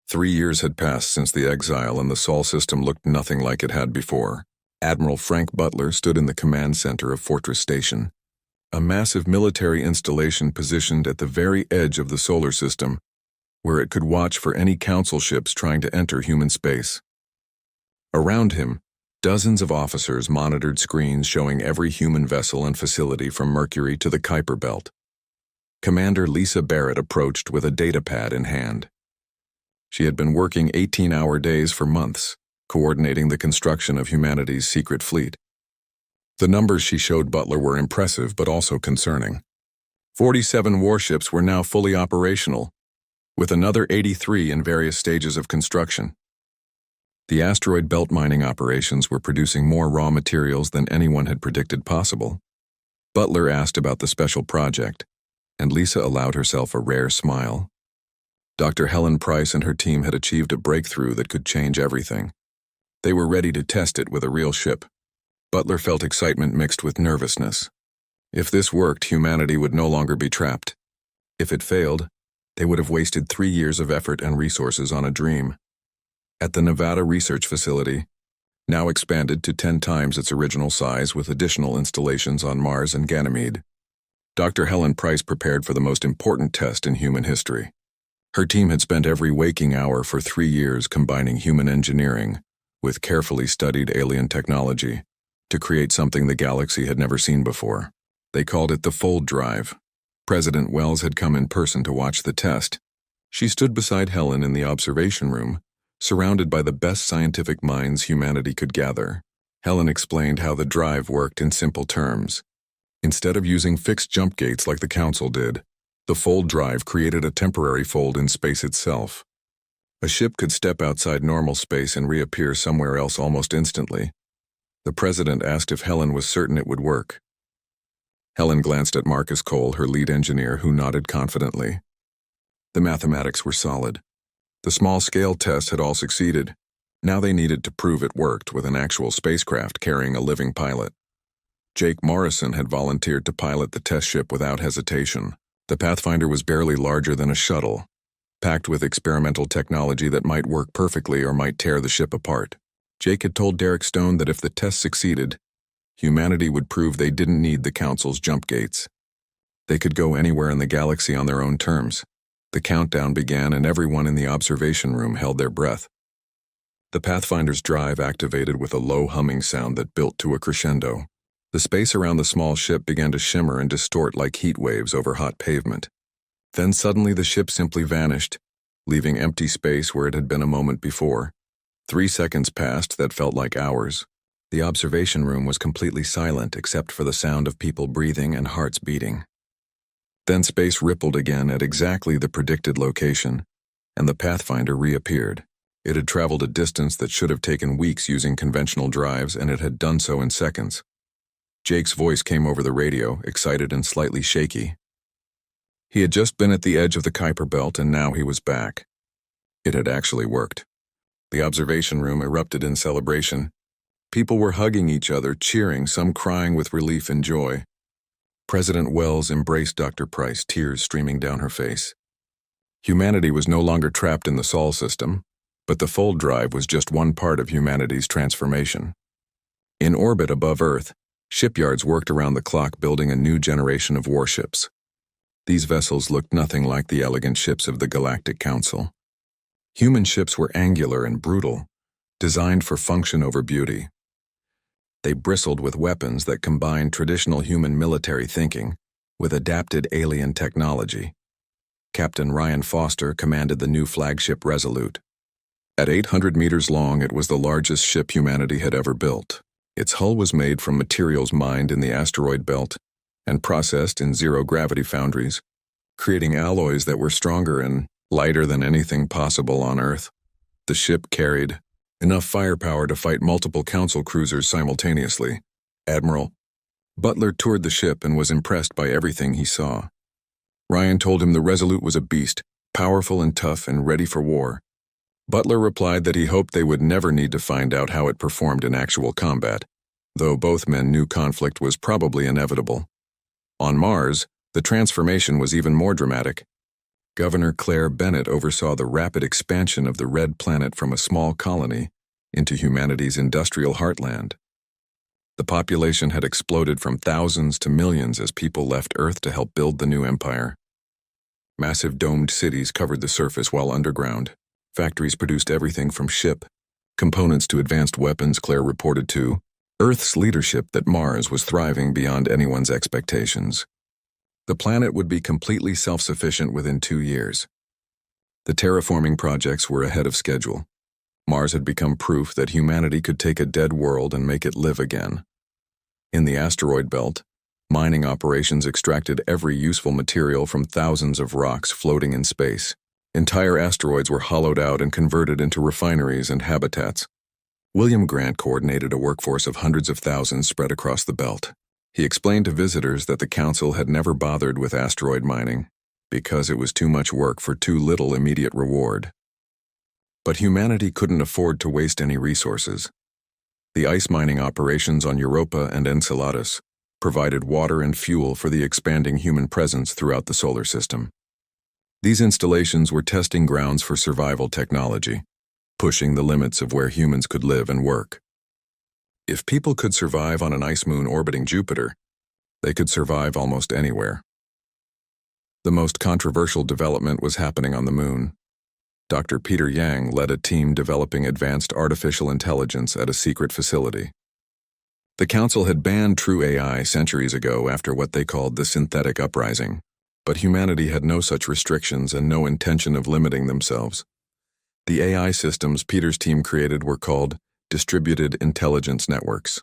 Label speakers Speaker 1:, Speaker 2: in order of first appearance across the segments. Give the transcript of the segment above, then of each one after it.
Speaker 1: 3 years had passed since the exile, and the Sol system looked nothing like it had before. Admiral Frank Butler stood in the command center of Fortress Station, a massive military installation positioned at the very edge of the solar system, where it could watch for any council ships trying to enter human space. Around him, dozens of officers monitored screens showing every human vessel and facility from Mercury to the Kuiper Belt. Commander Lisa Barrett approached with a datapad in hand. She had been working 18-hour days for months, coordinating the construction of humanity's secret fleet. The numbers she showed Butler were impressive but also concerning. 47 warships were now fully operational, with another 83 in various stages of construction. The asteroid belt mining operations were producing more raw materials than anyone had predicted possible. Butler asked about the special project, and Lisa allowed herself a rare smile. Dr. Helen Price and her team had achieved a breakthrough that could change everything. They were ready to test it with a real ship. Butler felt excitement mixed with nervousness. If this worked, humanity would no longer be trapped. If it failed, they would have wasted 3 years of effort and resources on a dream. At the Nevada Research Facility, now expanded to 10 times its original size with additional installations on Mars and Ganymede, Dr. Helen Price prepared for the most important test in human history. Her team had spent every waking hour for 3 years combining human engineering with carefully studied alien technology to create something the galaxy had never seen before. They called it the Fold Drive. President Wells had come in person to watch the test. She stood beside Helen in the observation room, surrounded by the best scientific minds humanity could gather. Helen explained how the drive worked in simple terms. Instead of using fixed jump gates like the Council did, the Fold Drive created a temporary fold in space itself. A ship could step outside normal space and reappear somewhere else almost instantly. The president asked if Helen was certain it would work. Helen glanced at Marcus Cole, her lead engineer, who nodded confidently. The mathematics were solid. The small-scale tests had all succeeded. Now they needed to prove it worked with an actual spacecraft carrying a living pilot. Jake Morrison had volunteered to pilot the test ship without hesitation. The Pathfinder was barely larger than a shuttle, packed with experimental technology that might work perfectly or might tear the ship apart. Jake had told Derek Stone that if the test succeeded, humanity would prove they didn't need the Council's jump gates. They could go anywhere in the galaxy on their own terms. The countdown began, and everyone in the observation room held their breath. The Pathfinder's drive activated with a low humming sound that built to a crescendo. The space around the small ship began to shimmer and distort like heat waves over hot pavement. Then suddenly the ship simply vanished, leaving empty space where it had been a moment before. 3 seconds passed that felt like hours. The observation room was completely silent except for the sound of people breathing and hearts beating. Then space rippled again at exactly the predicted location, and the Pathfinder reappeared. It had traveled a distance that should have taken weeks using conventional drives, and it had done so in seconds. Jake's voice came over the radio, excited and slightly shaky. He had just been at the edge of the Kuiper Belt, and now he was back. It had actually worked. The observation room erupted in celebration. People were hugging each other, cheering, some crying with relief and joy. President Wells embraced Dr. Price, tears streaming down her face. Humanity was no longer trapped in the Sol system, but the Fold Drive was just one part of humanity's transformation. In orbit above Earth, shipyards worked around the clock building a new generation of warships. These vessels looked nothing like the elegant ships of the Galactic Council. Human ships were angular and brutal, designed for function over beauty. They bristled with weapons that combined traditional human military thinking with adapted alien technology. Captain Ryan Foster commanded the new flagship Resolute. At 800 meters long, it was the largest ship humanity had ever built. Its hull was made from materials mined in the asteroid belt and processed in zero-gravity foundries, creating alloys that were stronger and lighter than anything possible on Earth. The ship carried enough firepower to fight multiple Council cruisers simultaneously. Admiral Butler toured the ship and was impressed by everything he saw. Ryan told him the Resolute was a beast, powerful and tough and ready for war. Butler replied that he hoped they would never need to find out how it performed in actual combat, though both men knew conflict was probably inevitable. On Mars, the transformation was even more dramatic. Governor Claire Bennett oversaw the rapid expansion of the Red Planet from a small colony into humanity's industrial heartland. The population had exploded from thousands to millions as people left Earth to help build the new empire. Massive domed cities covered the surface while underground. Factories produced everything from ship components to advanced weapons. Claire reported to Earth's leadership that Mars was thriving beyond anyone's expectations. The planet would be completely self-sufficient within 2 years. The terraforming projects were ahead of schedule. Mars had become proof that humanity could take a dead world and make it live again. In the asteroid belt, mining operations extracted every useful material from thousands of rocks floating in space. Entire asteroids were hollowed out and converted into refineries and habitats. William Grant coordinated a workforce of hundreds of thousands spread across the belt. He explained to visitors that the council had never bothered with asteroid mining because it was too much work for too little immediate reward. But humanity couldn't afford to waste any resources. The ice mining operations on Europa and Enceladus provided water and fuel for the expanding human presence throughout the solar system. These installations were testing grounds for survival technology, pushing the limits of where humans could live and work. If people could survive on an ice moon orbiting Jupiter, they could survive almost anywhere. The most controversial development was happening on the moon. Dr. Peter Yang led a team developing advanced artificial intelligence at a secret facility. The council had banned true AI centuries ago after what they called the synthetic uprising, but humanity had no such restrictions and no intention of limiting themselves. The AI systems Peter's team created were called distributed intelligence networks.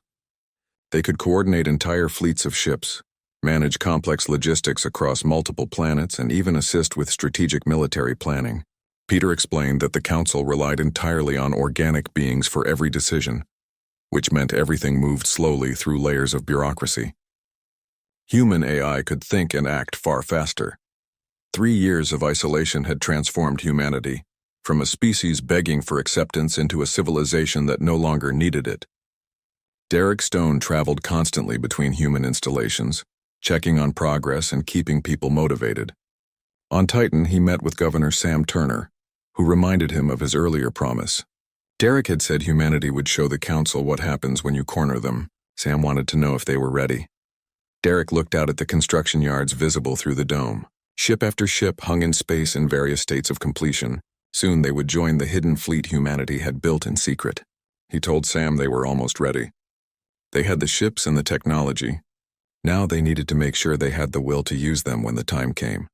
Speaker 1: They could coordinate entire fleets of ships, manage complex logistics across multiple planets, and even assist with strategic military planning. Peter explained that the council relied entirely on organic beings for every decision, which meant everything moved slowly through layers of bureaucracy. Human AI could think and act far faster. 3 years of isolation had transformed humanity, from a species begging for acceptance into a civilization that no longer needed it. Derek Stone traveled constantly between human installations, checking on progress and keeping people motivated. On Titan, he met with Governor Sam Turner, who reminded him of his earlier promise. Derek had said humanity would show the council what happens when you corner them. Sam wanted to know if they were ready. Derek looked out at the construction yards visible through the dome. Ship after ship hung in space in various states of completion. Soon they would join the hidden fleet humanity had built in secret. He told Sam they were almost ready. They had the ships and the technology. Now they needed to make sure they had the will to use them when the time came.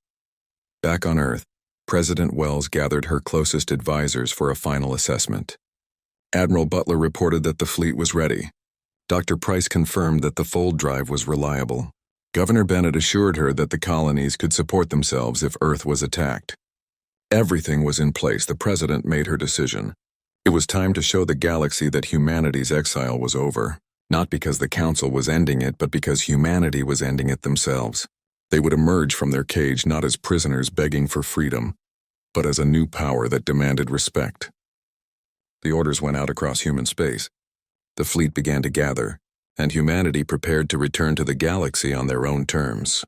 Speaker 1: Back on Earth, President Wells gathered her closest advisors for a final assessment. Admiral Butler reported that the fleet was ready. Dr. Price confirmed that the fold drive was reliable. Governor Bennett assured her that the colonies could support themselves if Earth was attacked. Everything was in place. The president made her decision. It was time to show the galaxy that humanity's exile was over, not because the council was ending it, but because humanity was ending it themselves. They would emerge from their cage not as prisoners begging for freedom, but as a new power that demanded respect. The orders went out across human space. The fleet began to gather, and humanity prepared to return to the galaxy on their own terms.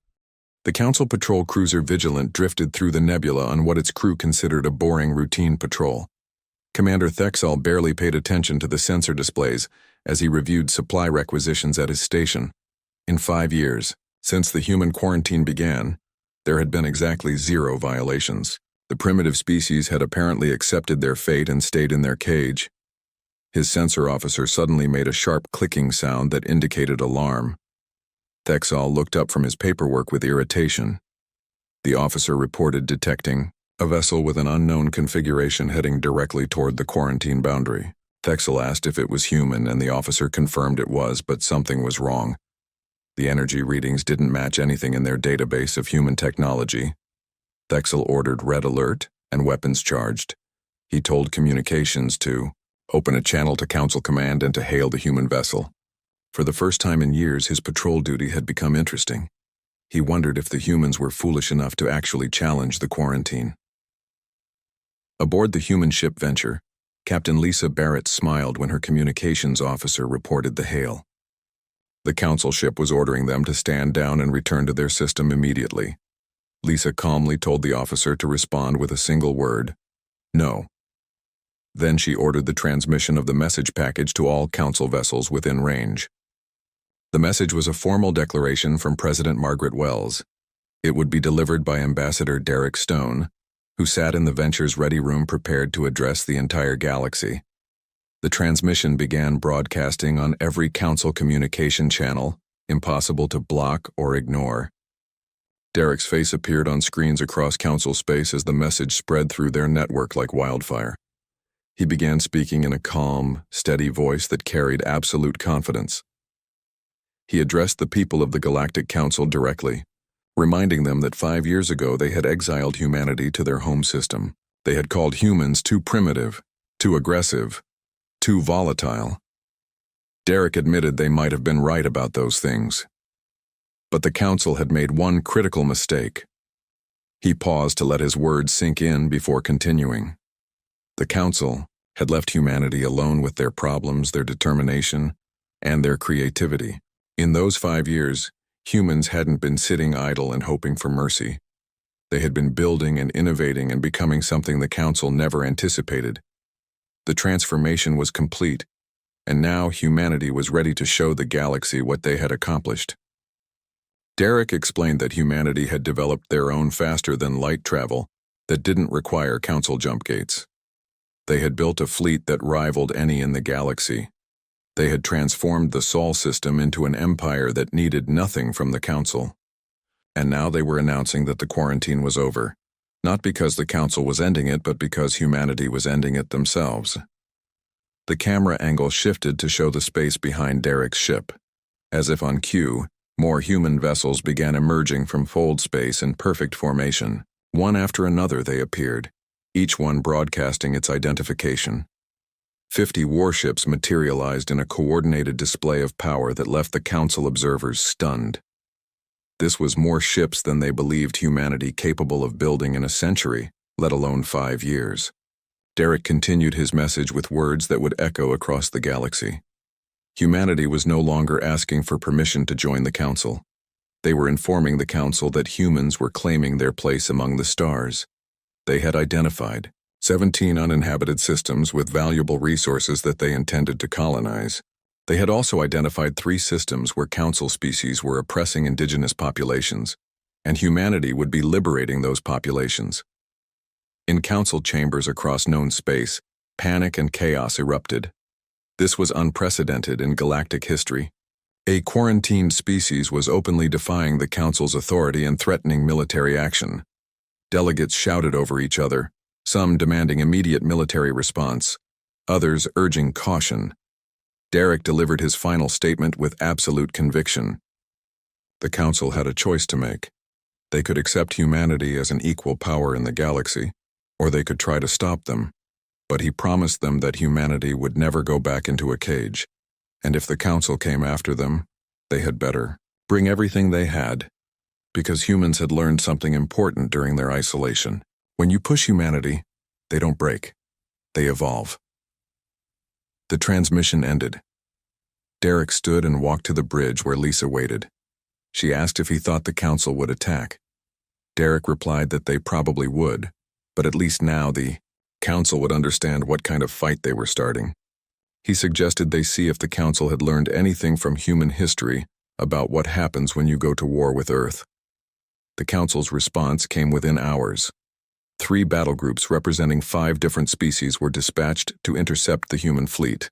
Speaker 1: The Council patrol cruiser Vigilant drifted through the nebula on what its crew considered a boring routine patrol. Commander Thexall barely paid attention to the sensor displays as he reviewed supply requisitions at his station. In 5 years, since the human quarantine began, there had been exactly 0 violations. The primitive species had apparently accepted their fate and stayed in their cage. His sensor officer suddenly made a sharp clicking sound that indicated alarm. Thexall looked up from his paperwork with irritation. The officer reported detecting a vessel with an unknown configuration heading directly toward the quarantine boundary. Thexall asked if it was human, and the officer confirmed it was, but something was wrong. The energy readings didn't match anything in their database of human technology. Thexall ordered red alert and weapons charged. He told communications to open a channel to Council Command and to hail the human vessel. For the first time in years, his patrol duty had become interesting. He wondered if the humans were foolish enough to actually challenge the quarantine. Aboard the human ship Venture, Captain Lisa Barrett smiled when her communications officer reported the hail. The council ship was ordering them to stand down and return to their system immediately. Lisa calmly told the officer to respond with a single word: no. Then she ordered the transmission of the message package to all Council vessels within range. The message was a formal declaration from President Margaret Wells. It would be delivered by Ambassador Derek Stone, who sat in the Venture's ready room prepared to address the entire galaxy. The transmission began broadcasting on every Council communication channel, impossible to block or ignore. Derek's face appeared on screens across Council space as the message spread through their network like wildfire. He began speaking in a calm, steady voice that carried absolute confidence. He addressed the people of the Galactic Council directly, reminding them that 5 years ago they had exiled humanity to their home system. They had called humans too primitive, too aggressive, too volatile. Derek admitted they might have been right about those things. But the Council had made one critical mistake. He paused to let his words sink in before continuing. The Council had left humanity alone with their problems, their determination, and their creativity. In those 5 years, humans hadn't been sitting idle and hoping for mercy. They had been building and innovating and becoming something the Council never anticipated. The transformation was complete, and now humanity was ready to show the galaxy what they had accomplished. Derek explained that humanity had developed their own faster-than-light travel that didn't require Council jump gates. They had built a fleet that rivaled any in the galaxy. They had transformed the Sol system into an empire that needed nothing from the Council. And now they were announcing that the quarantine was over, not because the Council was ending it, but because humanity was ending it themselves. The camera angle shifted to show the space behind Derek's ship. As if on cue, more human vessels began emerging from fold space in perfect formation. One after another they appeared, each one broadcasting its identification. 50 warships materialized in a coordinated display of power that left the Council observers stunned. This was more ships than they believed humanity capable of building in a century, let alone 5 years. Derek continued his message with words that would echo across the galaxy. Humanity was no longer asking for permission to join the Council. They were informing the Council that humans were claiming their place among the stars. They had identified 17 uninhabited systems with valuable resources that they intended to colonize. They had also identified 3 systems where Council species were oppressing indigenous populations, and humanity would be liberating those populations. In Council chambers across known space, panic and chaos erupted. This was unprecedented in galactic history. A quarantined species was openly defying the Council's authority and threatening military action. Delegates shouted over each other, some demanding immediate military response, others urging caution. Derek delivered his final statement with absolute conviction. The Council had a choice to make. They could accept humanity as an equal power in the galaxy, or they could try to stop them. But he promised them that humanity would never go back into a cage, and if the Council came after them, they had better bring everything they had, because humans had learned something important during their isolation. When you push humanity, they don't break. They evolve. The transmission ended. Derek stood and walked to the bridge where Lisa waited. She asked if he thought the Council would attack. Derek replied that they probably would, but at least now the Council would understand what kind of fight they were starting. He suggested they see if the Council had learned anything from human history about what happens when you go to war with Earth. The Council's response came within hours. 3 battle groups representing 5 different species were dispatched to intercept the human fleet.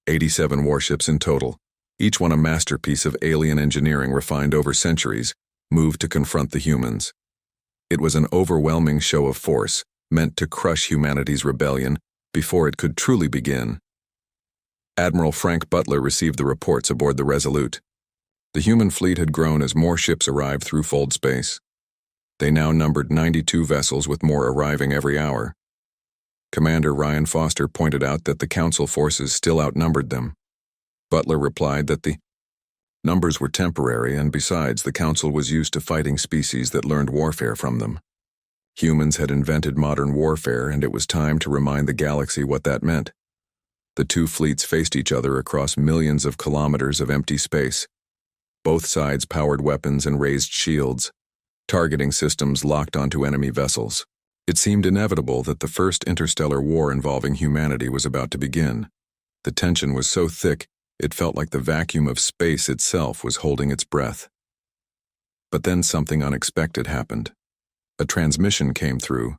Speaker 1: 87 warships in total, each one a masterpiece of alien engineering refined over centuries, moved to confront the humans. It was an overwhelming show of force, meant to crush humanity's rebellion before it could truly begin. Admiral Frank Butler received the reports aboard the Resolute. The human fleet had grown as more ships arrived through fold space. They now numbered 92 vessels, with more arriving every hour. Commander Ryan Foster pointed out that the Council forces still outnumbered them. Butler replied that the numbers were temporary, and besides, the Council was used to fighting species that learned warfare from them. Humans had invented modern warfare, and it was time to remind the galaxy what that meant. The 2 fleets faced each other across millions of kilometers of empty space. Both sides powered weapons and raised shields. targeting systems locked onto enemy vessels. It seemed inevitable that the first interstellar war involving humanity was about to begin. The tension was so thick, it felt like the vacuum of space itself was holding its breath. But then something unexpected happened. A transmission came through,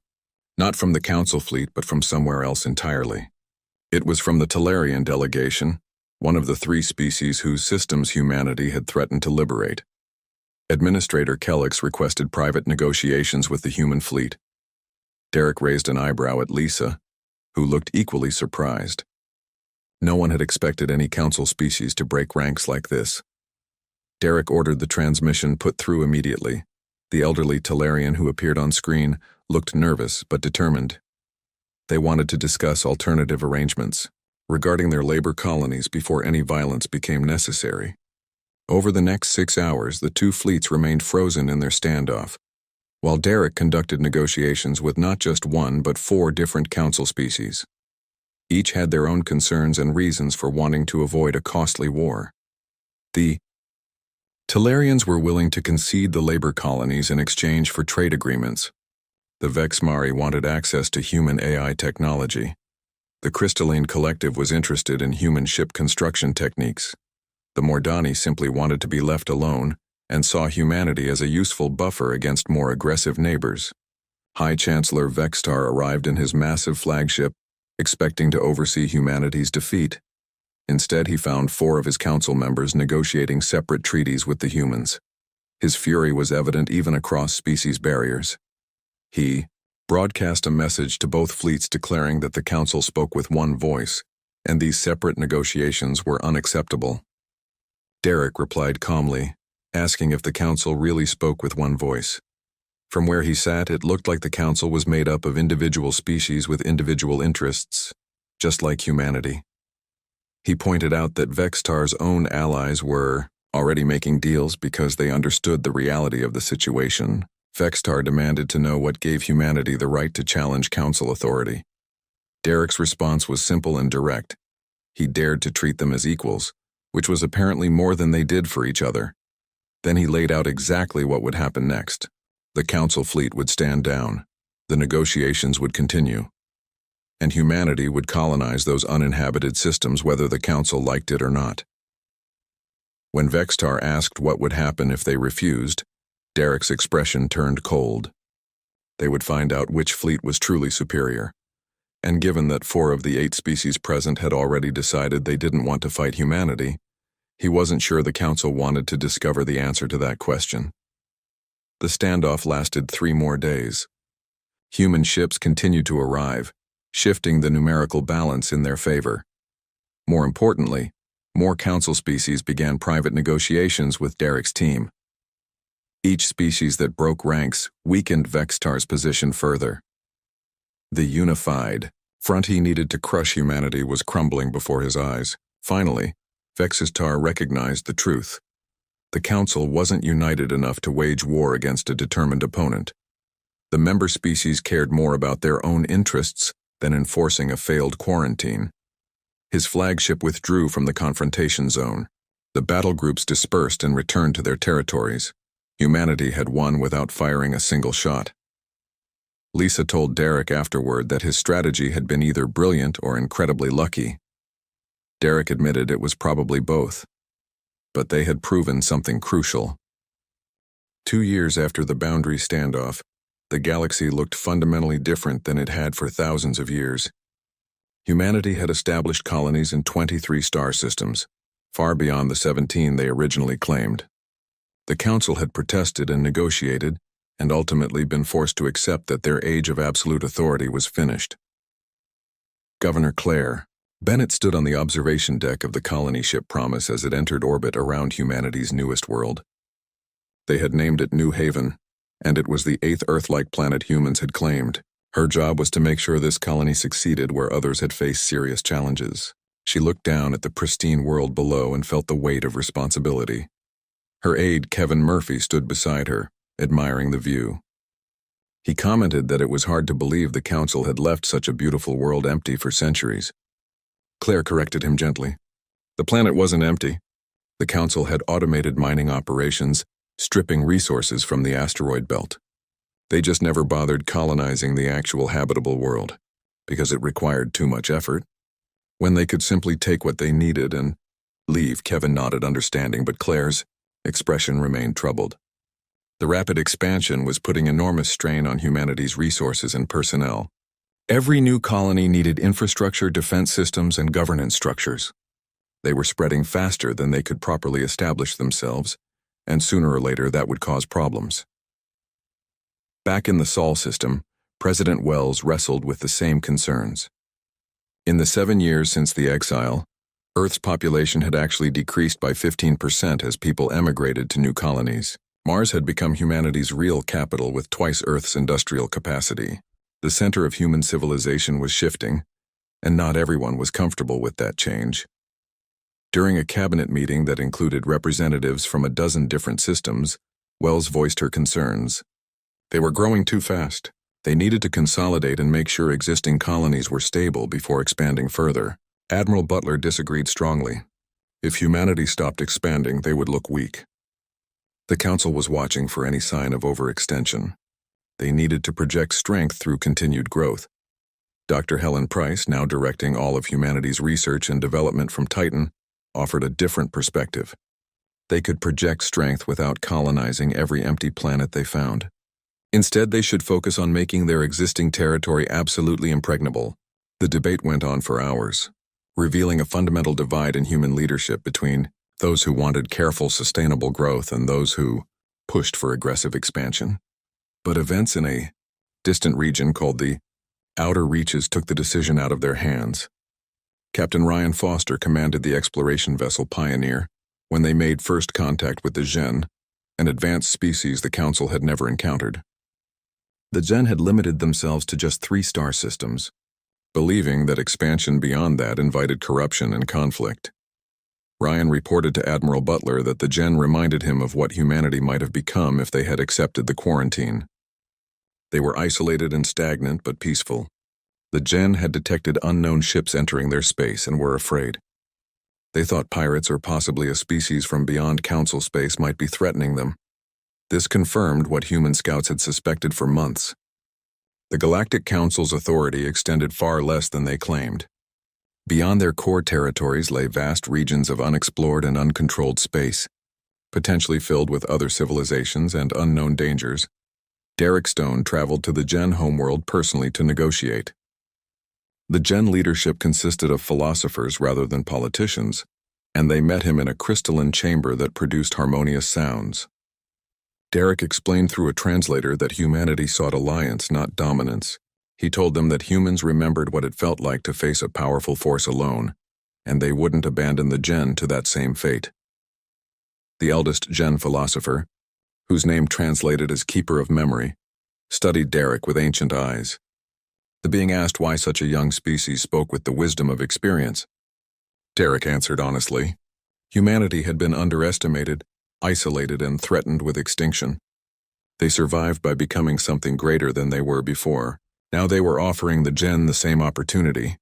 Speaker 1: not from the Council fleet but from somewhere else entirely. It was from the Talarian delegation, one of the 3 species whose systems humanity had threatened to liberate. Administrator Kellix requested private negotiations with the human fleet. Derek raised an eyebrow at Lisa, who looked equally surprised. No one had expected any Council species to break ranks like this. Derek ordered the transmission put through immediately. The elderly Talarian who appeared on screen looked nervous but determined. They wanted to discuss alternative arrangements regarding their labor colonies before any violence became necessary. Over the next 6 hours, the 2 fleets remained frozen in their standoff, while Derek conducted negotiations with not just 1 but 4 different Council species. Each had their own concerns and reasons for wanting to avoid a costly war. The Talarians were willing to concede the labor colonies in exchange for trade agreements. The Vexmari wanted access to human AI technology. The Crystalline Collective was interested in human ship construction techniques. The Mordani simply wanted to be left alone and saw humanity as a useful buffer against more aggressive neighbors. High Chancellor Vextar arrived in his massive flagship, expecting to oversee humanity's defeat. Instead, he found 4 of his council members negotiating separate treaties with the humans. His fury was evident even across species barriers. He broadcast a message to both fleets declaring that the council spoke with one voice, and these separate negotiations were unacceptable. Derek replied calmly, asking if the council really spoke with one voice. From where he sat, it looked like the council was made up of individual species with individual interests, just like humanity. He pointed out that Vextar's own allies were already making deals because they understood the reality of the situation. Vextar demanded to know what gave humanity the right to challenge council authority. Derek's response was simple and direct. He dared to treat them as equals, which was apparently more than they did for each other. Then he laid out exactly what would happen next. The council fleet would stand down, the negotiations would continue, and humanity would colonize those uninhabited systems whether the council liked it or not. When Vextar asked what would happen if they refused, Derek's expression turned cold. They would find out which fleet was truly superior, and given that 4 of the 8 species present had already decided they didn't want to fight humanity, he wasn't sure the council wanted to discover the answer to that question. The standoff lasted 3 more days. Human ships continued to arrive, shifting the numerical balance in their favor. More importantly, more council species began private negotiations with Derek's team. Each species that broke ranks weakened Vextar's position further. The unified front he needed to crush humanity was crumbling before his eyes. Finally, Vextar recognized the truth. The council wasn't united enough to wage war against a determined opponent. The member species cared more about their own interests than enforcing a failed quarantine. His flagship withdrew from the confrontation zone. The battle groups dispersed and returned to their territories. Humanity had won without firing a single shot. Lisa told Derek afterward that his strategy had been either brilliant or incredibly lucky. Derek admitted it was probably both. But they had proven something crucial. 2 years after the boundary standoff, the galaxy looked fundamentally different than it had for thousands of years. Humanity had established colonies in 23 star systems, far beyond the 17 they originally claimed. The Council had protested and negotiated, and ultimately been forced to accept that their age of absolute authority was finished. Governor Claire. Bennett stood on the observation deck of the colony ship Promise as it entered orbit around humanity's newest world. They had named it New Haven, and it was the 8th Earth-like planet humans had claimed. Her job was to make sure this colony succeeded where others had faced serious challenges. She looked down at the pristine world below and felt the weight of responsibility. Her aide, Kevin Murphy, stood beside her, admiring the view. He commented that it was hard to believe the Council had left such a beautiful world empty for centuries. Claire corrected him gently. The planet wasn't empty. The Council had automated mining operations, stripping resources from the asteroid belt. They just never bothered colonizing the actual habitable world, because it required too much effort. When they could simply take what they needed and leave, Kevin nodded understanding, but Claire's expression remained troubled. The rapid expansion was putting enormous strain on humanity's resources and personnel. Every new colony needed infrastructure, defense systems, and governance structures. They were spreading faster than they could properly establish themselves, and sooner or later that would cause problems. Back in the Sol system, President Wells wrestled with the same concerns. In the 7 years since the exile, Earth's population had actually decreased by 15% as people emigrated to new colonies. Mars had become humanity's real capital with twice Earth's industrial capacity. The center of human civilization was shifting, and not everyone was comfortable with that change. During a cabinet meeting that included representatives from a dozen different systems, Wells voiced her concerns. They were growing too fast. They needed to consolidate and make sure existing colonies were stable before expanding further. Admiral Butler disagreed strongly. If humanity stopped expanding, they would look weak. The Council was watching for any sign of overextension. They needed to project strength through continued growth. Dr. Helen Price, now directing all of humanity's research and development from Titan, offered a different perspective. They could project strength without colonizing every empty planet they found. Instead, they should focus on making their existing territory absolutely impregnable. The debate went on for hours, revealing a fundamental divide in human leadership between those who wanted careful, sustainable growth and those who pushed for aggressive expansion. But events in a distant region called the Outer Reaches took the decision out of their hands. Captain Ryan Foster commanded the exploration vessel Pioneer when they made first contact with the Gen, an advanced species the Council had never encountered. The Gen had limited themselves to just 3 star systems, believing that expansion beyond that invited corruption and conflict. Ryan reported to Admiral Butler that the Gen reminded him of what humanity might have become if they had accepted the quarantine. They were isolated and stagnant but peaceful. The Gen had detected unknown ships entering their space and were afraid. They thought pirates or possibly a species from beyond Council space might be threatening them. This confirmed what human scouts had suspected for months. The Galactic Council's authority extended far less than they claimed. Beyond their core territories lay vast regions of unexplored and uncontrolled space, potentially filled with other civilizations and unknown dangers. Derek Stone traveled to the Gen homeworld personally to negotiate. The Gen leadership consisted of philosophers rather than politicians, and they met him in a crystalline chamber that produced harmonious sounds. Derek explained through a translator that humanity sought alliance, not dominance. He told them that humans remembered what it felt like to face a powerful force alone, and they wouldn't abandon the Gen to that same fate. The eldest Gen philosopher, whose name translated as Keeper of Memory, studied Derek with ancient eyes. The being asked why such a young species spoke with the wisdom of experience. Derek answered honestly. Humanity had been underestimated, isolated, and threatened with extinction. They survived by becoming something greater than they were before. Now they were offering the Gen the same opportunity.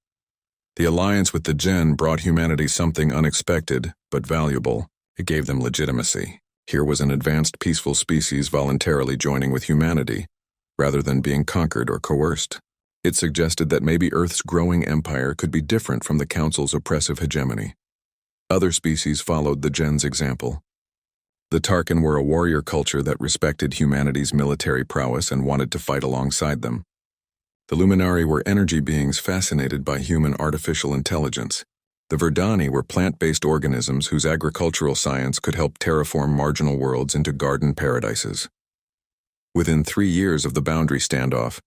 Speaker 1: The alliance with the Gen brought humanity something unexpected, but valuable. It gave them legitimacy. Here was an advanced, peaceful species voluntarily joining with humanity, rather than being conquered or coerced. It suggested that maybe Earth's growing empire could be different from the Council's oppressive hegemony. Other species followed the Gen's example. The Tarkin were a warrior culture that respected humanity's military prowess and wanted to fight alongside them. The Luminari were energy beings fascinated by human artificial intelligence. The Verdani were plant-based organisms whose agricultural science could help terraform marginal worlds into garden paradises. Within 3 years of the boundary standoff,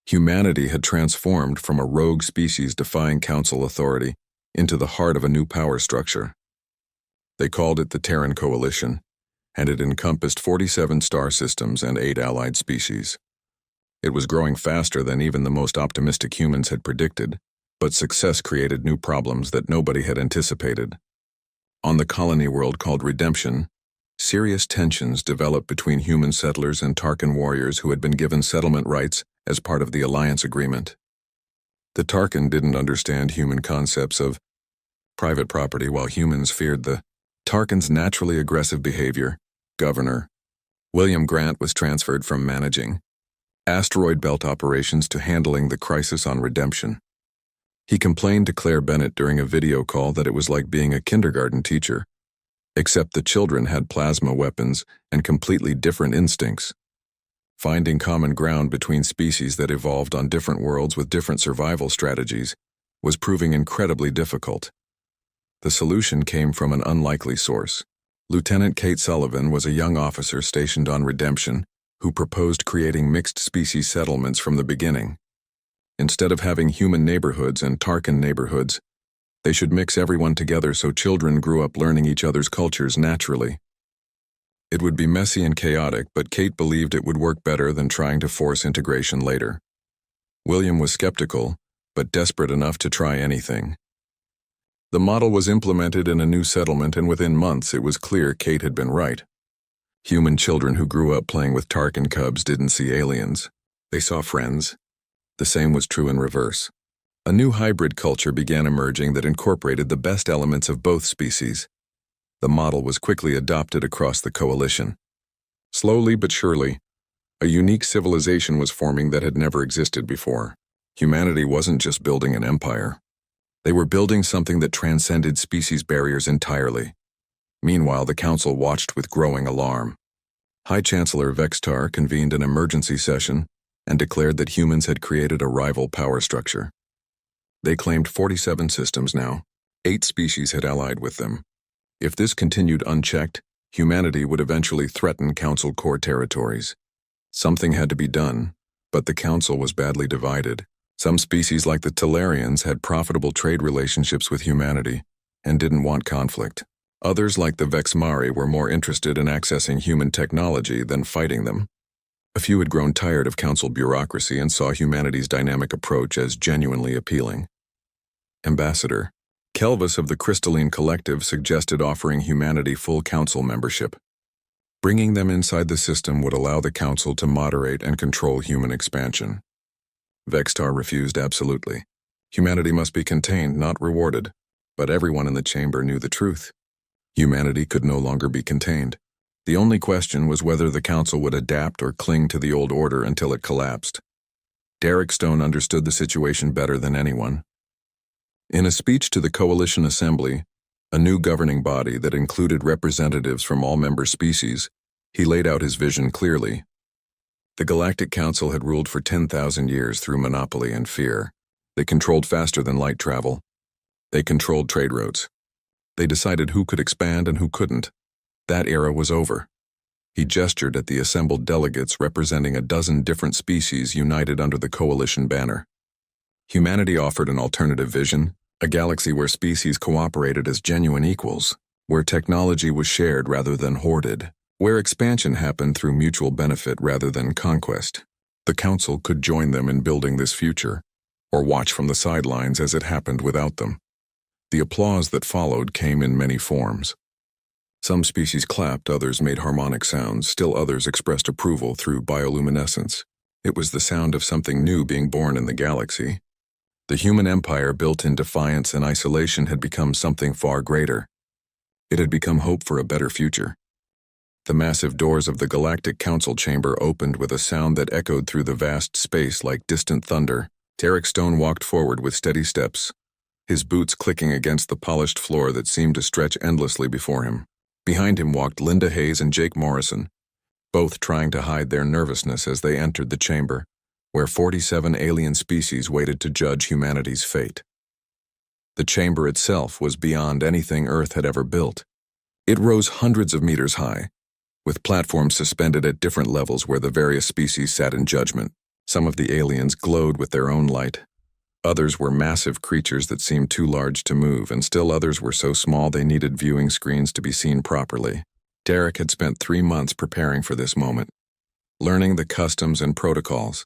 Speaker 1: humanity had transformed from a rogue species defying Council authority into the heart of a new power structure. They called it the Terran Coalition, and it encompassed 47 star systems and 8 allied species. It was growing faster than even the most optimistic humans had predicted, but success created new problems that nobody had anticipated. On the colony world called Redemption, serious tensions developed between human settlers and Tarkin warriors who had been given settlement rights as part of the alliance agreement. The Tarkin didn't understand human concepts of private property, while humans feared the Tarkin's naturally aggressive behavior. Governor William Grant was transferred from managing asteroid belt operations to handling the crisis on Redemption. He complained to Claire Bennett during a video call that it was like being a kindergarten teacher, except the children had plasma weapons and completely different instincts. Finding common ground between species that evolved on different worlds with different survival strategies was proving incredibly difficult. The solution came from an unlikely source. Lieutenant Kate Sullivan was a young officer stationed on Redemption who proposed creating mixed-species settlements from the beginning. Instead of having human neighborhoods and Tarkin neighborhoods, they should mix everyone together so children grew up learning each other's cultures naturally. It would be messy and chaotic, but Kate believed it would work better than trying to force integration later. William was skeptical, but desperate enough to try anything. The model was implemented in a new settlement, and within months it was clear Kate had been right. Human children who grew up playing with Tarkin cubs didn't see aliens. They saw friends. The same was true in reverse. A new hybrid culture began emerging that incorporated the best elements of both species. The model was quickly adopted across the coalition. Slowly but surely, a unique civilization was forming that had never existed before. Humanity wasn't just building an empire. They were building something that transcended species barriers entirely. Meanwhile, the Council watched with growing alarm. High Chancellor Vextar convened an emergency session and declared that humans had created a rival power structure. They claimed 47 systems now. 8 species had allied with them. If this continued unchecked, humanity would eventually threaten Council core territories. Something had to be done, but the Council was badly divided. Some species like the Talarians had profitable trade relationships with humanity and didn't want conflict. Others like the Vexmari were more interested in accessing human technology than fighting them. A few had grown tired of Council bureaucracy and saw humanity's dynamic approach as genuinely appealing. Ambassador Kelvis of the Crystalline Collective suggested offering humanity full Council membership. Bringing them inside the system would allow the Council to moderate and control human expansion. Vextar refused absolutely. Humanity must be contained, not rewarded. But everyone in the chamber knew the truth. Humanity could no longer be contained. The only question was whether the Council would adapt or cling to the old order until it collapsed. Derek Stone understood the situation better than anyone. In a speech to the Coalition Assembly, a new governing body that included representatives from all member species, he laid out his vision clearly. The Galactic Council had ruled for 10,000 years through monopoly and fear. They controlled faster than light travel. They controlled trade routes. They decided who could expand and who couldn't. That era was over. He gestured at the assembled delegates representing a dozen different species united under the Coalition banner. Humanity offered an alternative vision, a galaxy where species cooperated as genuine equals, where technology was shared rather than hoarded, where expansion happened through mutual benefit rather than conquest. The Council could join them in building this future, or watch from the sidelines as it happened without them. The applause that followed came in many forms. Some species clapped, others made harmonic sounds, still others expressed approval through bioluminescence. It was the sound of something new being born in the galaxy. The human empire built in defiance and isolation had become something far greater. It had become hope for a better future. The massive doors of the Galactic Council chamber opened with a sound that echoed through the vast space like distant thunder. Derek Stone walked forward with steady steps, his boots clicking against the polished floor that seemed to stretch endlessly before him. Behind him walked Linda Hayes and Jake Morrison, both trying to hide their nervousness as they entered the chamber, where 47 alien species waited to judge humanity's fate. The chamber itself was beyond anything Earth had ever built. It rose hundreds of meters high, with platforms suspended at different levels where the various species sat in judgment. Some of the aliens glowed with their own light. Others were massive creatures that seemed too large to move, and still others were so small they needed viewing screens to be seen properly. Derek had spent 3 months preparing for this moment, learning the customs and protocols,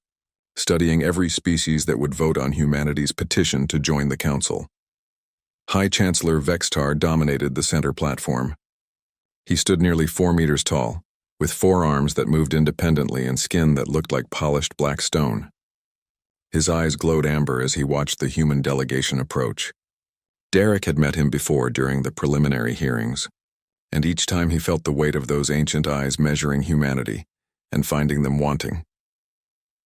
Speaker 1: studying every species that would vote on humanity's petition to join the Council. High Chancellor Vextar dominated the center platform. He stood nearly 4 meters tall, with 4 arms that moved independently and skin that looked like polished black stone. His eyes glowed amber as he watched the human delegation approach. Derek had met him before during the preliminary hearings. and each time he felt the weight of those ancient eyes measuring humanity and finding them wanting.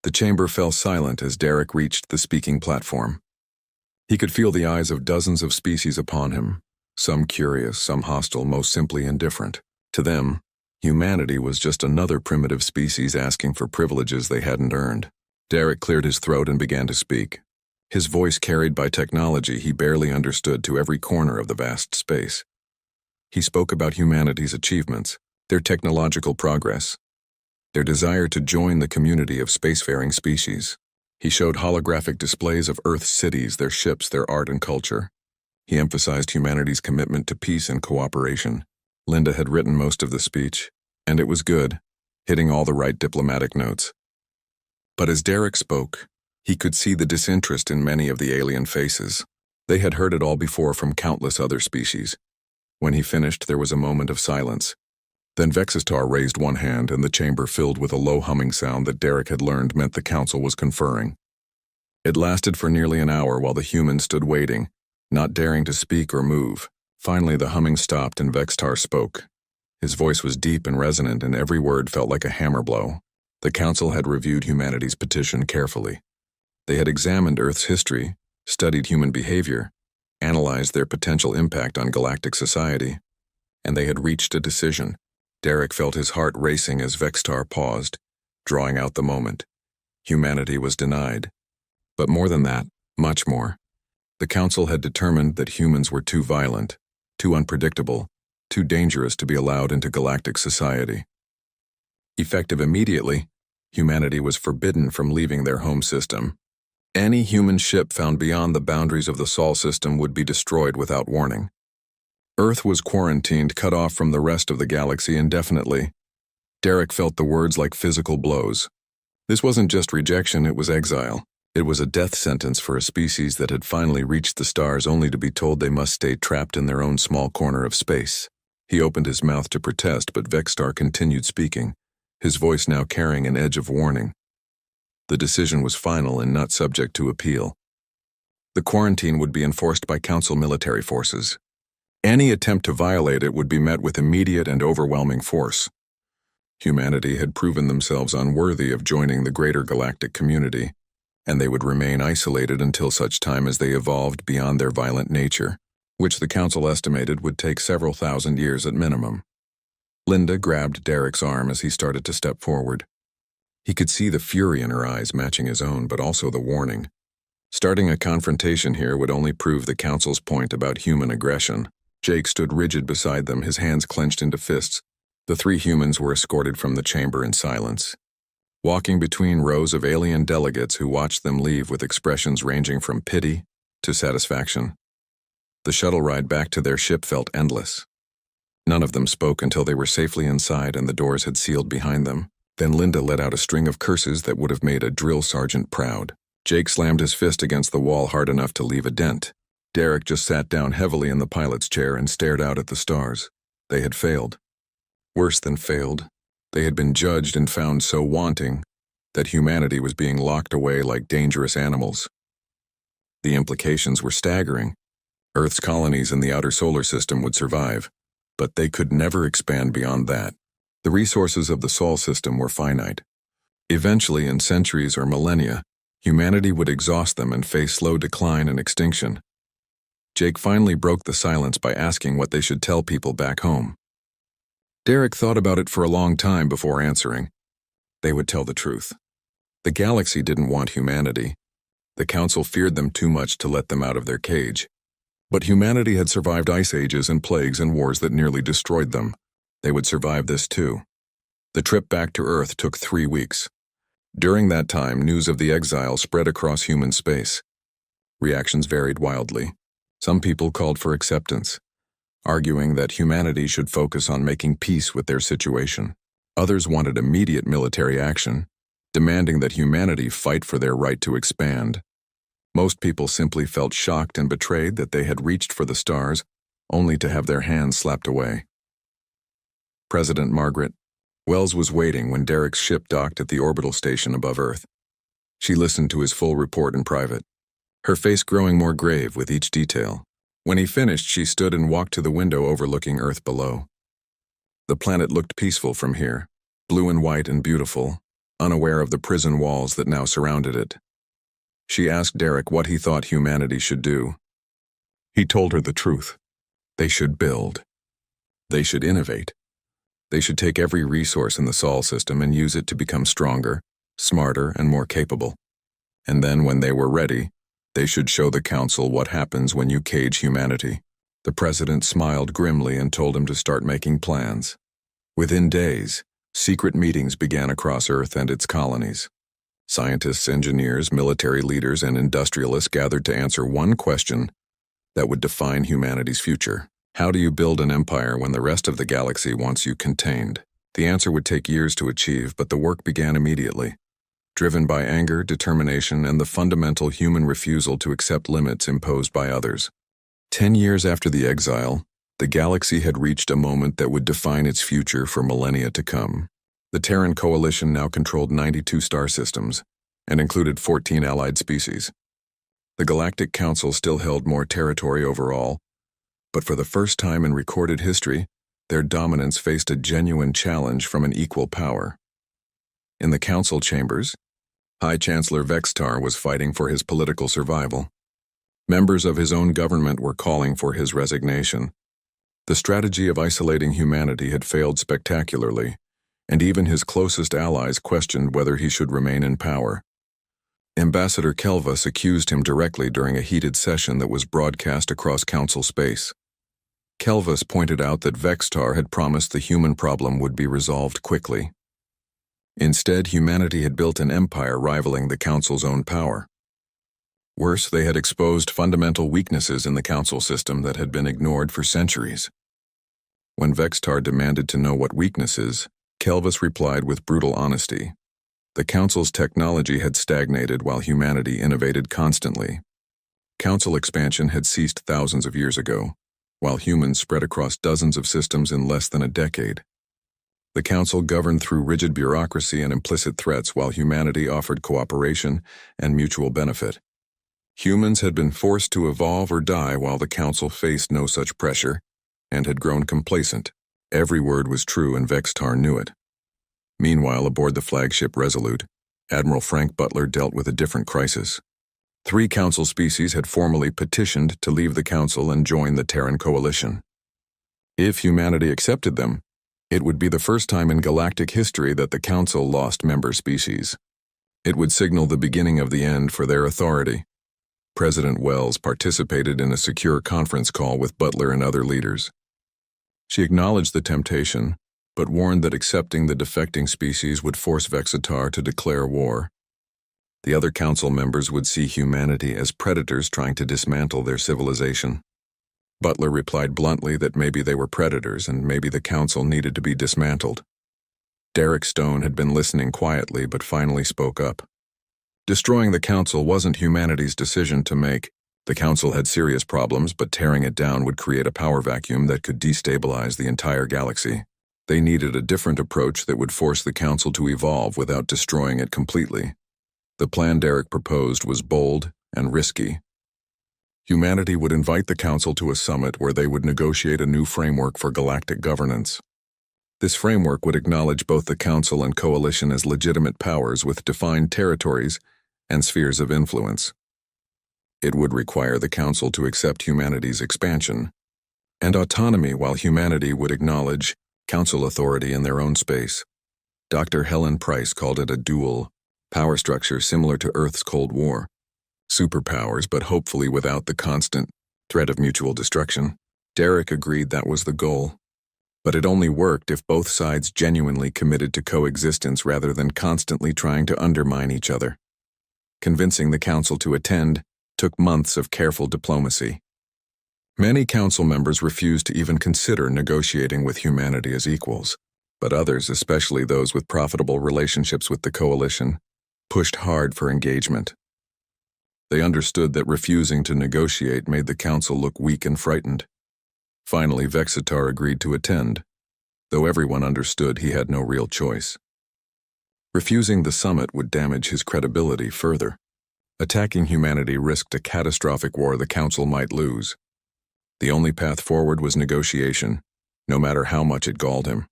Speaker 1: The chamber fell silent as Derek reached the speaking platform. He could feel the eyes of dozens of species upon him, some curious, some hostile, most simply indifferent. To them, humanity was just another primitive species asking for privileges they hadn't earned. Derek cleared his throat and began to speak. His voice carried by technology he barely understood to every corner of the vast space. He spoke about humanity's achievements, their technological progress, their desire to join the community of spacefaring species. He showed holographic displays of Earth's cities, their ships, their art and culture. He emphasized humanity's commitment to peace and cooperation. Linda had written most of the speech, and it was good, hitting all the right diplomatic notes. But as Derek spoke, he could see the disinterest in many of the alien faces. They had heard it all before from countless other species. When he finished, there was a moment of silence. Then Vexistar raised one hand and the chamber filled with a low humming sound that Derek had learned meant the council was conferring. It lasted for nearly an hour while the humans stood waiting, not daring to speak or move. Finally, the humming stopped and Vexistar spoke. His voice was deep and resonant and every word felt like a hammer blow. The council had reviewed humanity's petition carefully. They had examined Earth's history, studied human behavior, analyzed their potential impact on galactic society, and they had reached a decision. Derek felt his heart racing as Vexistar paused, drawing out the moment. Humanity was denied. But more than that, much more. The council had determined that humans were too violent, too unpredictable, too dangerous to be allowed into galactic society. Effective immediately, humanity was forbidden from leaving their home system. Any human ship found beyond the boundaries of the Sol system would be destroyed without warning. Earth was quarantined, cut off from the rest of the galaxy indefinitely. Derek felt the words like physical blows. This wasn't just rejection, it was exile. It was a death sentence for a species that had finally reached the stars only to be told they must stay trapped in their own small corner of space. He opened his mouth to protest, but Vexistar continued speaking, his voice now carrying an edge of warning. The decision was final and not subject to appeal. The quarantine would be enforced by Council military forces. Any attempt to violate it would be met with immediate and overwhelming force. Humanity had proven themselves unworthy of joining the greater galactic community, and they would remain isolated until such time as they evolved beyond their violent nature, which the Council estimated would take several thousand years at minimum. Linda grabbed Derek's arm as he started to step forward. He could see the fury in her eyes matching his own, but also the warning. Starting a confrontation here would only prove the Council's point about human aggression. Jake stood rigid beside them, his hands clenched into fists. The three humans were escorted from the chamber in silence, walking between rows of alien delegates who watched them leave with expressions ranging from pity to satisfaction. The shuttle ride back to their ship felt endless. None of them spoke until they were safely inside and the doors had sealed behind them. Then Linda let out a string of curses that would have made a drill sergeant proud. Jake slammed his fist against the wall hard enough to leave a dent. Derek just sat down heavily in the pilot's chair and stared out at the stars. They had failed. Worse than failed, they had been judged and found so wanting that humanity was being locked away like dangerous animals. The implications were staggering. Earth's colonies in the outer solar system would survive, but they could never expand beyond that. The resources of the Sol system were finite. Eventually, in centuries or millennia, humanity would exhaust them and face slow decline and extinction. Jake finally broke the silence by asking what they should tell people back home. Derek thought about it for a long time before answering. They would tell the truth. The galaxy didn't want humanity. The Council feared them too much to let them out of their cage. But humanity had survived ice ages and plagues and wars that nearly destroyed them. They would survive this too. The trip back to Earth took 3 weeks. During that time, news of the exile spread across human space. Reactions varied wildly. Some people called for acceptance, arguing that humanity should focus on making peace with their situation. Others wanted immediate military action, demanding that humanity fight for their right to expand. Most people simply felt shocked and betrayed that they had reached for the stars, only to have their hands slapped away. President Margaret Wells was waiting when Derek's ship docked at the orbital station above Earth. She listened to his full report in private, her face growing more grave with each detail. When he finished, she stood and walked to the window overlooking Earth below. The planet looked peaceful from here, blue and white and beautiful, unaware of the prison walls that now surrounded it. She asked Derek what he thought humanity should do. He told her the truth. They should build. They should innovate. They should take every resource in the Sol system and use it to become stronger, smarter, and more capable. And then, when they were ready, they should show the Council what happens when you cage humanity. The president smiled grimly and told him to start making plans. Within days, secret meetings began across Earth and its colonies. Scientists, engineers, military leaders, and industrialists gathered to answer one question that would define humanity's future. How do you build an empire when the rest of the galaxy wants you contained? The answer would take years to achieve, but the work began immediately. Driven by anger, determination, and the fundamental human refusal to accept limits imposed by others. 10 years after the exile, the galaxy had reached a moment that would define its future for millennia to come. The Terran Coalition now controlled 92 star systems and included 14 allied species. The Galactic Council still held more territory overall, but for the first time in recorded history, their dominance faced a genuine challenge from an equal power. In the council chambers, High Chancellor Vextar was fighting for his political survival. Members of his own government were calling for his resignation. The strategy of isolating humanity had failed spectacularly, and even his closest allies questioned whether he should remain in power. Ambassador Kelvus accused him directly during a heated session that was broadcast across council space. Kelvus pointed out that Vextar had promised the human problem would be resolved quickly. Instead, humanity had built an empire rivaling the council's own power. Worse, they had exposed fundamental weaknesses in the council system that had been ignored for centuries. When Vextar demanded to know what weaknesses, Kelvus replied with brutal honesty. The council's technology had stagnated while humanity innovated constantly. Council expansion had ceased thousands of years ago, while humans spread across dozens of systems in less than a decade. The Council governed through rigid bureaucracy and implicit threats while humanity offered cooperation and mutual benefit. Humans had been forced to evolve or die while the Council faced no such pressure and had grown complacent. Every word was true and Vextar knew it. Meanwhile, aboard the flagship Resolute, Admiral Frank Butler dealt with a different crisis. 3 Council species had formally petitioned to leave the Council and join the Terran Coalition. If humanity accepted them, it would be the first time in galactic history that the Council lost member species. It would signal the beginning of the end for their authority. President Wells participated in a secure conference call with Butler and other leaders. She acknowledged the temptation, but warned that accepting the defecting species would force Vexatar to declare war. The other council members would see humanity as predators trying to dismantle their civilization. Butler replied bluntly that maybe they were predators and maybe the council needed to be dismantled. Derek Stone had been listening quietly but finally spoke up. Destroying the council wasn't humanity's decision to make. The council had serious problems, but tearing it down would create a power vacuum that could destabilize the entire galaxy. They needed a different approach that would force the council to evolve without destroying it completely. The plan Derek proposed was bold and risky. Humanity would invite the council to a summit where they would negotiate a new framework for galactic governance. This framework would acknowledge both the council and coalition as legitimate powers with defined territories and spheres of influence. It would require the council to accept humanity's expansion and autonomy while humanity would acknowledge council authority in their own space. Dr. Helen Price called it a dual power structure similar to Earth's Cold War. Superpowers, but hopefully without the constant threat of mutual destruction. Derek agreed that was the goal. But it only worked if both sides genuinely committed to coexistence rather than constantly trying to undermine each other. Convincing the council to attend took months of careful diplomacy. Many council members refused to even consider negotiating with humanity as equals, but others, especially those with profitable relationships with the coalition, pushed hard for engagement. They understood that refusing to negotiate made the council look weak and frightened. Finally, Vexatar agreed to attend, though everyone understood he had no real choice. Refusing the summit would damage his credibility further. Attacking humanity risked a catastrophic war the council might lose. The only path forward was negotiation, no matter how much it galled him.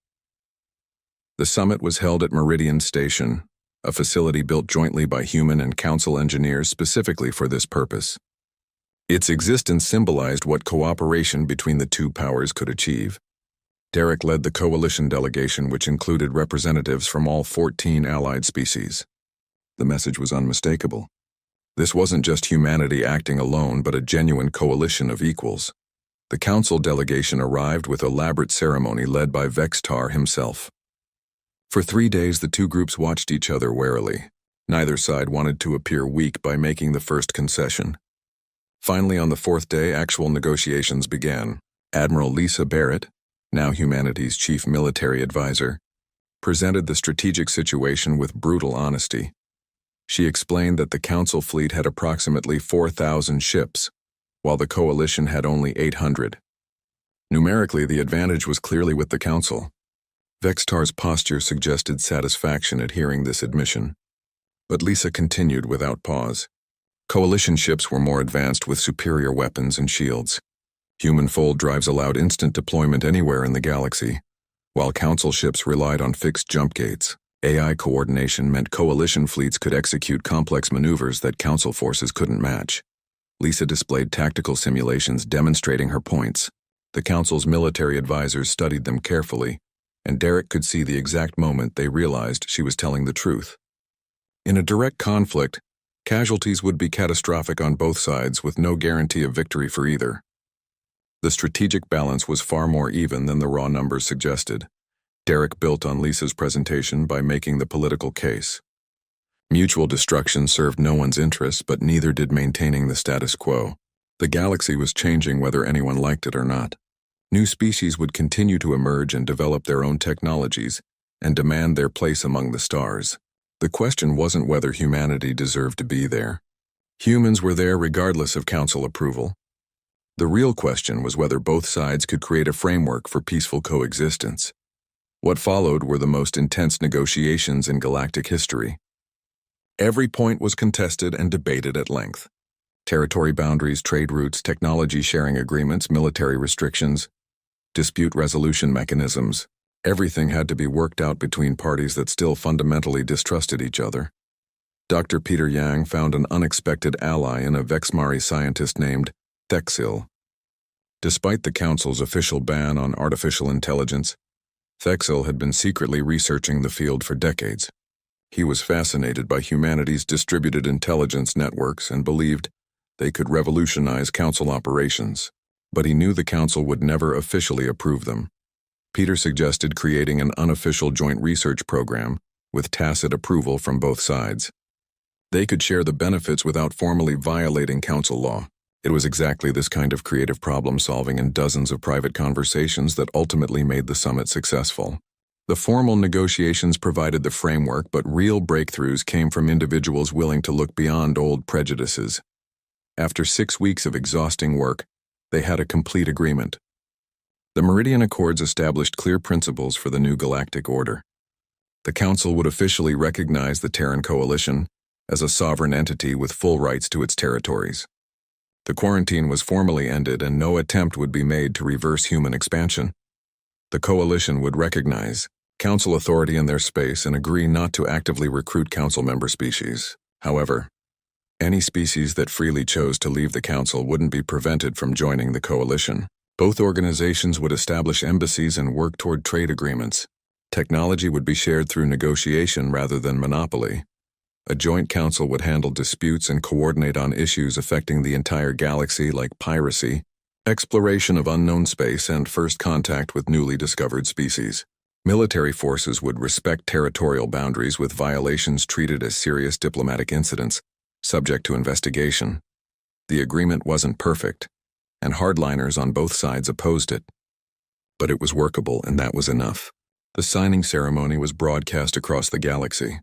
Speaker 1: The summit was held at Meridian Station, a facility built jointly by human and council engineers specifically for this purpose. Its existence symbolized what cooperation between the two powers could achieve. Derek led the coalition delegation, which included representatives from all 14 allied species. The message was unmistakable. This wasn't just humanity acting alone, but a genuine coalition of equals. The council delegation arrived with elaborate ceremony led by Vextar himself. For 3 days, the two groups watched each other warily. Neither side wanted to appear weak by making the first concession. Finally, on the 4th day, actual negotiations began. Admiral Lisa Barrett, now humanity's chief military advisor, presented the strategic situation with brutal honesty. She explained that the Council fleet had approximately 4,000 ships, while the Coalition had only 800. Numerically, the advantage was clearly with the Council. Vextar's posture suggested satisfaction at hearing this admission. But Lisa continued without pause. Coalition ships were more advanced with superior weapons and shields. Human fold drives allowed instant deployment anywhere in the galaxy, while Council ships relied on fixed jump gates. AI coordination meant Coalition fleets could execute complex maneuvers that Council forces couldn't match. Lisa displayed tactical simulations demonstrating her points. The Council's military advisors studied them carefully, and Derek could see the exact moment they realized she was telling the truth. In a direct conflict, casualties would be catastrophic on both sides with no guarantee of victory for either. The strategic balance was far more even than the raw numbers suggested. Derek built on Lisa's presentation by making the political case. Mutual destruction served no one's interests, but neither did maintaining the status quo. The galaxy was changing whether anyone liked it or not. New species would continue to emerge and develop their own technologies and demand their place among the stars. The question wasn't whether humanity deserved to be there. Humans were there regardless of Council approval. The real question was whether both sides could create a framework for peaceful coexistence. What followed were the most intense negotiations in galactic history. Every point was contested and debated at length. Territory boundaries, trade routes, technology sharing agreements, military restrictions, dispute resolution mechanisms. Everything had to be worked out between parties that still fundamentally distrusted each other. Dr. Peter Yang found an unexpected ally in a Vexmari scientist named Exiled. Despite the Council's official ban on artificial intelligence, Exiled had been secretly researching the field for decades. He was fascinated by humanity's distributed intelligence networks and believed they could revolutionize Council operations, but he knew the Council would never officially approve them. Peter suggested creating an unofficial joint research program with tacit approval from both sides. They could share the benefits without formally violating Council law. It was exactly this kind of creative problem-solving and dozens of private conversations that ultimately made the summit successful. The formal negotiations provided the framework, but real breakthroughs came from individuals willing to look beyond old prejudices. After 6 weeks of exhausting work, they had a complete agreement. The Meridian Accords established clear principles for the new galactic order. The Council would officially recognize the Terran Coalition as a sovereign entity with full rights to its territories. The quarantine was formally ended and no attempt would be made to reverse human expansion. The Coalition would recognize Council authority in their space and agree not to actively recruit Council member species. However, any species that freely chose to leave the Council wouldn't be prevented from joining the Coalition. Both organizations would establish embassies and work toward trade agreements. Technology would be shared through negotiation rather than monopoly. A joint council would handle disputes and coordinate on issues affecting the entire galaxy like piracy, exploration of unknown space, and first contact with newly discovered species. Military forces would respect territorial boundaries with violations treated as serious diplomatic incidents, subject to investigation. The agreement wasn't perfect, and hardliners on both sides opposed it. But it was workable, and that was enough. The signing ceremony was broadcast across the galaxy.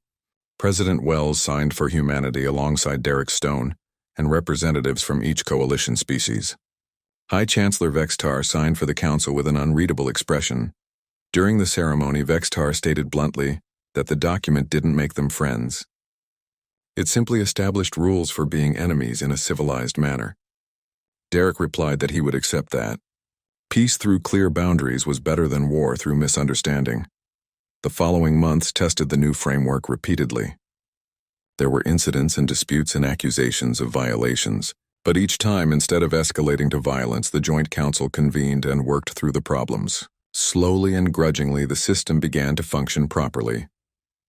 Speaker 1: President Wells signed for humanity alongside Derek Stone and representatives from each coalition species. High Chancellor Vextar signed for the Council with an unreadable expression. During the ceremony, Vextar stated bluntly that the document didn't make them friends. It simply established rules for being enemies in a civilized manner. Derek replied that he would accept that. Peace through clear boundaries was better than war through misunderstanding. The following months tested the new framework repeatedly. There were incidents and disputes and accusations of violations, but each time, instead of escalating to violence, the Joint Council convened and worked through the problems. Slowly and grudgingly, the system began to function properly.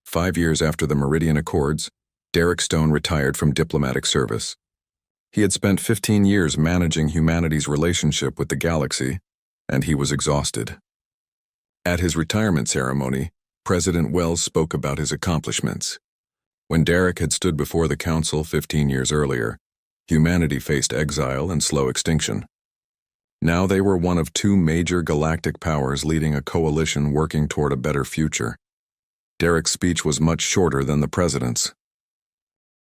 Speaker 1: 5 years after the Meridian Accords, Derek Stone retired from diplomatic service. He had spent 15 years managing humanity's relationship with the galaxy, and he was exhausted. At his retirement ceremony, President Wells spoke about his accomplishments. When Derek had stood before the Council 15 years earlier, humanity faced exile and slow extinction. Now they were one of 2 major galactic powers leading a coalition working toward a better future. Derek's speech was much shorter than the president's.